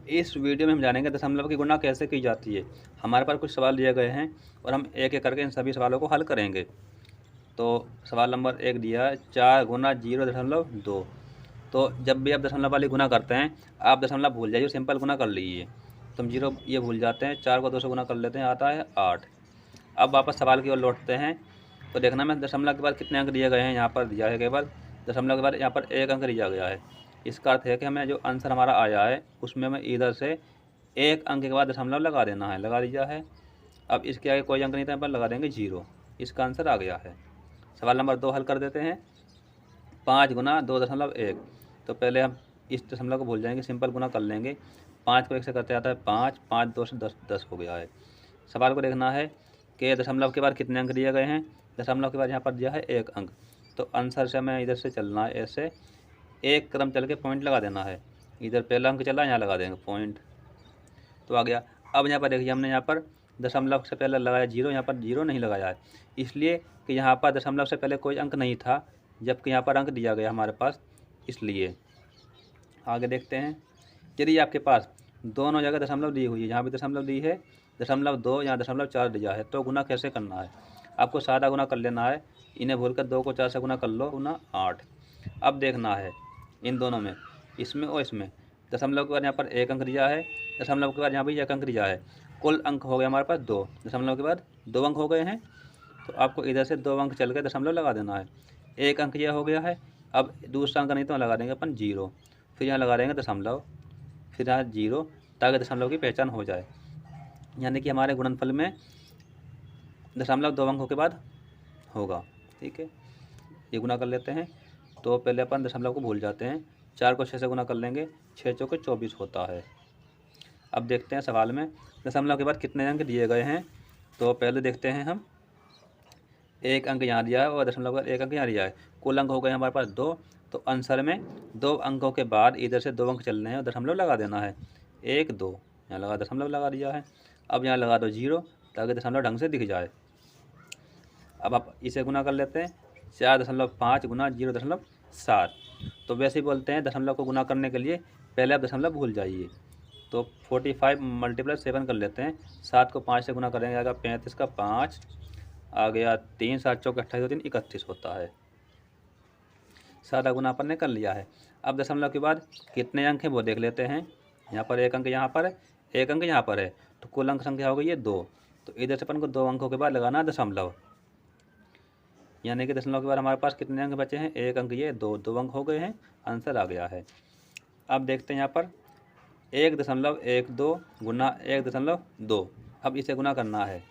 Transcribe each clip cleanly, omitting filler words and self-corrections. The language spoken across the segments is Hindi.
इस वीडियो में हम जानेंगे दशमलव की गणना कैसे की जाती है। हमारे पास कुछ सवाल दिए गए हैं और हम एक एक करके इन सभी सवालों को हल करेंगे। तो सवाल नंबर 1 दिया है 4 गुना 0.2। तो जब भी आप दशमलव वाली गुना करते हैं, आप दशमलव भूल जाइए, सिंपल गुना कर लीजिए। तो हम जीरो ये भूल जाते हैं, 4 को 2 से गुना कर लेते हैं, आता है 8। अब वापस सवाल की ओर लौटते हैं। तो देखना में दशमलव के बाद कितने अंक दिए गए हैं। यहाँ पर दिया है केवल दशमलव के बाद यहाँ पर 1 अंक दिया गया है। इसका अर्थ है कि हमें जो आंसर हमारा आया है उसमें हमें इधर से 1 अंक के बाद दशमलव लगा देना है। लगा दिया है। अब इसके आगे कोई अंक नहीं था, यहाँ पर लगा देंगे 0। इसका आंसर आ गया है। सवाल नंबर 2 हल कर देते हैं। 5 गुना 2.1। तो पहले हम इस दशमलव को भूल जाएंगे, सिंपल गुना कर लेंगे। 5 को 1 से करते आता है 5, 5 2 से 10, 10 हो गया है। सवाल को देखना है कि दशमलव के बाद कितने अंक दिए गए हैं। दशमलव के बाद यहाँ पर दिया है 1 अंक। तो आंसर से हमें इधर से चलना है, ऐसे एक कदम चल के पॉइंट लगा देना है। इधर पहला अंक चला, यहाँ लगा देंगे पॉइंट, तो आ गया। अब यहाँ पर देखिए, हमने यहाँ पर दशमलव से पहले लगाया 0, यहाँ पर 0 नहीं लगाया है, इसलिए कि यहाँ पर दशमलव से पहले कोई अंक नहीं था, जबकि यहाँ पर अंक दिया गया हमारे पास, इसलिए। आगे देखते हैं। यदि आपके पास दोनों जगह दशमलव दी हुई है, यहाँ भी दशमलव दी है, 0.2 यहाँ 0.4 दिया है, तो गुना कैसे करना है। आपको सादा गुना कर लेना है। इन्हें भूल कर 2 को 4 से गुना कर लो, गुना 8। अब देखना है इन दोनों में, इसमें और इसमें। दशमलव के बाद यहाँ पर 1 अंक दिया है, दशमलव के बाद यहाँ भी 1 अंक दिया है। कुल अंक हो गए हमारे पास 2। दशमलव के बाद 2 अंक हो गए हैं, तो आपको इधर से 2 अंक चल के दशमलव लगा देना है। 1 अंक यह हो गया है। अब दूसरा अंक नहीं तो लगा देंगे अपन 0, फिर यहाँ लगा देंगे दशमलव, फिर यहाँ 0, ताकि दशमलव की पहचान हो जाए। यानी कि हमारे गुणनफल में दशमलव 2 अंकों के बाद होगा। ठीक है, ये गुना कर लेते हैं। तो पहले अपन दशमलव को भूल जाते हैं। 4 को 6 से गुना कर लेंगे, 6 चौके 24 होता है। अब देखते हैं सवाल में दशमलव के बाद कितने अंक दिए गए हैं। तो पहले देखते हैं हम, 1 अंक यहाँ दिया है और दशमलव का 1 अंक यहाँ दिया है। कुल अंक हो गए हमारे पास 2। तो आंसर में 2 अंकों के बाद इधर से 2 अंक चलने हैं और दशमलव लगा देना है। 1 2 यहाँ लगा, दशमलव लगा दिया है। अब यहाँ लगा दो 0, ताकि दशमलव ढंग से दिख जाए। अब आप इसे गुना कर लेते हैं। 4.5 गुना 0.7। तो वैसे ही बोलते हैं, दशमलव को गुना करने के लिए पहले आप दशमलव भूल जाइए। तो 45 × 7 कर लेते हैं। 7 को 5 से गुना करेंगे, आएगा 35 का 5, आ गया 3, 7 चौके 28, 3 31 होता है। सादा गुना अपन ने कर लिया है। अब दशमलव के बाद कितने अंक हैं वो देख लेते हैं। यहाँ पर 1 अंक यहाँ पर है, 1 अंक यहाँ पर है, तो कुल अंक संख्या हो गई है 2। तो इधर से अपन को 2 अंकों के बाद लगाना है दशमलव। यानी कि दशमलव के बाद हमारे पास कितने अंक बचे हैं, 1 अंक, ये 2 अंक हो गए हैं। आंसर आ गया है। अब देखते हैं यहाँ पर 1.12 गुना 1.2। अब इसे गुना करना है।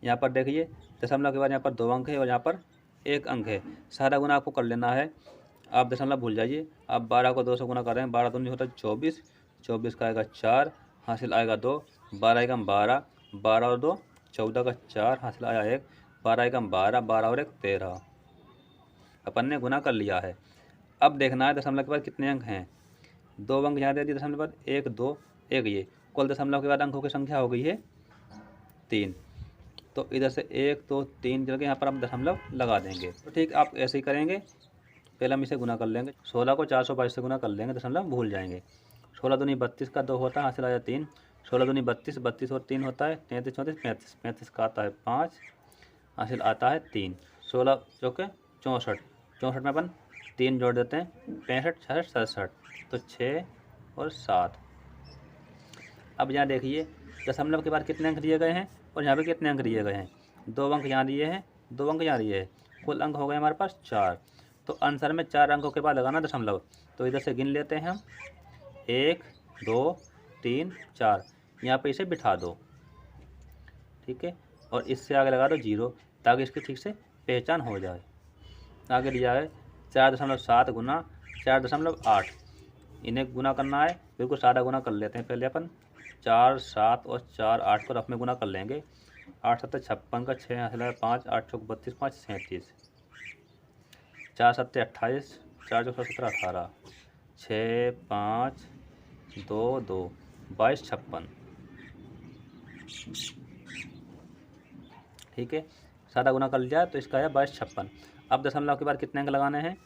यहाँ पर देखिए, दशमलव के बाद यहाँ पर 2 अंक है और यहाँ पर 1 अंक है। सादा गुना आपको कर लेना है। आप दशमलव भूल जाइए। आप 12 को 2 से गुना कर रहे हैं, 12 दूनी होता है 24, 24 का आएगा 4, हासिल आएगा 2, 12 एकम 12, 12 और 2 14 का 4, हासिल आया 1, 12 एकम 12, 12 और 1 13। अपन ने गुना कर लिया है। अब देखना है दशमलव के बाद कितने अंक हैं। 2 अंक यहाँ दे दिए दशमलव के बाद, 1 2 1 ये। कुल दशमलव के बाद अंकों की संख्या हो गई है 3। तो इधर से 1 2 3 चल के यहाँ पर हम दशमलव लगा देंगे। तो ठीक आप ऐसे ही करेंगे। पहले हम इसे गुना कर लेंगे। 16 को 422 से गुना कर लेंगे, दशमलव भूल जाएंगे। 16 दूनी 32 का 2 होता है, हासिल आया 3। 16 दूनी 32, 32 और 3 होता है 33, 34 35, 35 का आता है 5, हासिल आता है 3। 16 चौके 64, 64 में अपन 3 जोड़ देते हैं, 65 66 67, तो 6 और 7। अब यहाँ देखिए, दशमलव के बाद कितने अंक दिए गए हैं और यहाँ पे कितने अंक दिए गए हैं। 2 अंक यहाँ दिए हैं, 2 अंक यहाँ दिए हैं, कुल अंक हो गए हमारे पास 4। तो आंसर में 4 अंकों के बाद लगाना दशमलव। तो इधर से गिन लेते हैं हम, 1 2 3 4, यहाँ पे इसे बिठा दो। ठीक है, और इससे आगे लगा दो 0, ताकि इसकी ठीक से पहचान हो जाए। आगे दिया है 4.7 गुना 4.8। इन्हें गुना करना है, बिल्कुल सादा गुना कर लेते हैं पहले अपन। 4 7 और 4 8 को रफ में गुना कर लेंगे। 8 7 56 का 6 हासिल है 5, 8 चौक 32, 5 37, 4 7 28, 4 चौक 17 18, 6 5 2 2 22 56। ठीक है, सादा गुना कर लिया तो इसका है 22 56। अब दशमलव के बाद कितने अंक लगाने हैं।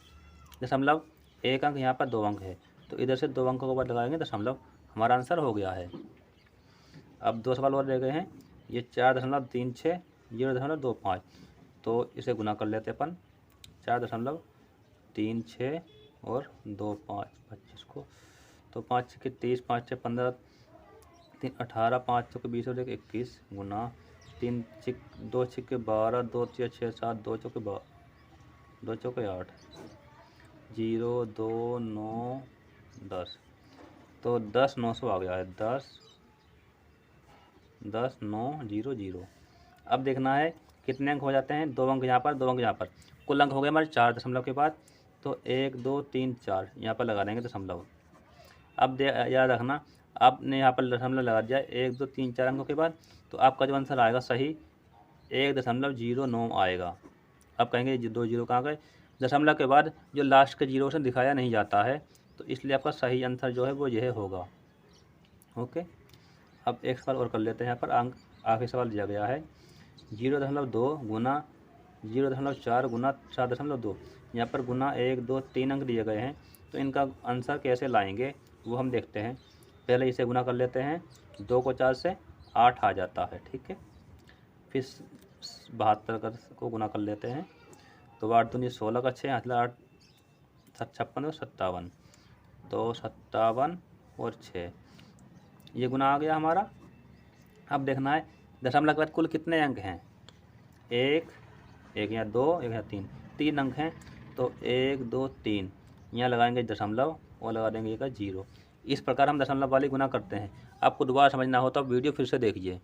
दशमलव 1 अंक, यहाँ पर 2 अंक है, तो इधर से 2 अंकों के बाद लगाएंगे दशमलव, हमारा आंसर हो गया है। अब 2 सवाल और रह गए हैं। ये 4.36 0.25, तो इसे गुना कर लेते अपन। 4.36 और 25 25 को, तो 5 छक्के 30, 5 छः 15, 3 18, 5 चौके 20 और 21 गुना 2 छक्के 12, 2 तिया 6 7, 2 चौके 8, 0 2 9 10, तो 10 900 आ गया है। 10 9 0 0। अब देखना है कितने अंक हो जाते हैं। 2 अंक यहाँ पर, 2 अंक यहाँ पर, कुल अंक हो गए हमारे 4 दशमलव के बाद, तो 1 2 3 4 यहाँ पर लगा देंगे दशमलव। अब याद रखना, आपने यहाँ पर दशमलव लगा दिया 1 2 3 4 अंकों के बाद, तो आपका जो आंसर आएगा सही 1.09 आएगा। अब कहेंगे 2 जीरो कहाँ गए, दशमलव के बाद जो लास्ट के जीरो से दिखाया नहीं जाता है, तो इसलिए आपका सही आंसर जो है वो यह होगा। ओके, अब एक सवाल और कर लेते हैं। यहाँ पर अंक आखिरी सवाल दिया गया है 0.2 गुना 0.4 गुना 7.2। यहाँ पर गुना 1 2 3 अंक दिए गए हैं, तो इनका आंसर कैसे लाएंगे वो हम देखते हैं। पहले इसे गुना कर लेते हैं। 2 को 4 से 8 आ जाता है, ठीक है। फिर 72 को गुना कर लेते हैं, तो 8 दूनी 16 का 6, 8 56 और 57, तो 57 और 6 ये गुना आ गया हमारा। अब देखना है दशमलव के बाद कुल कितने अंक हैं। एक यहाँ 2, एक यहाँ 3 अंक हैं, तो 1 2 3 यहाँ लगाएंगे दशमलव और लगा देंगे का 0। इस प्रकार हम दशमलव वाली गुना करते हैं। आपको दोबारा समझना हो तो वीडियो फिर से देखिए।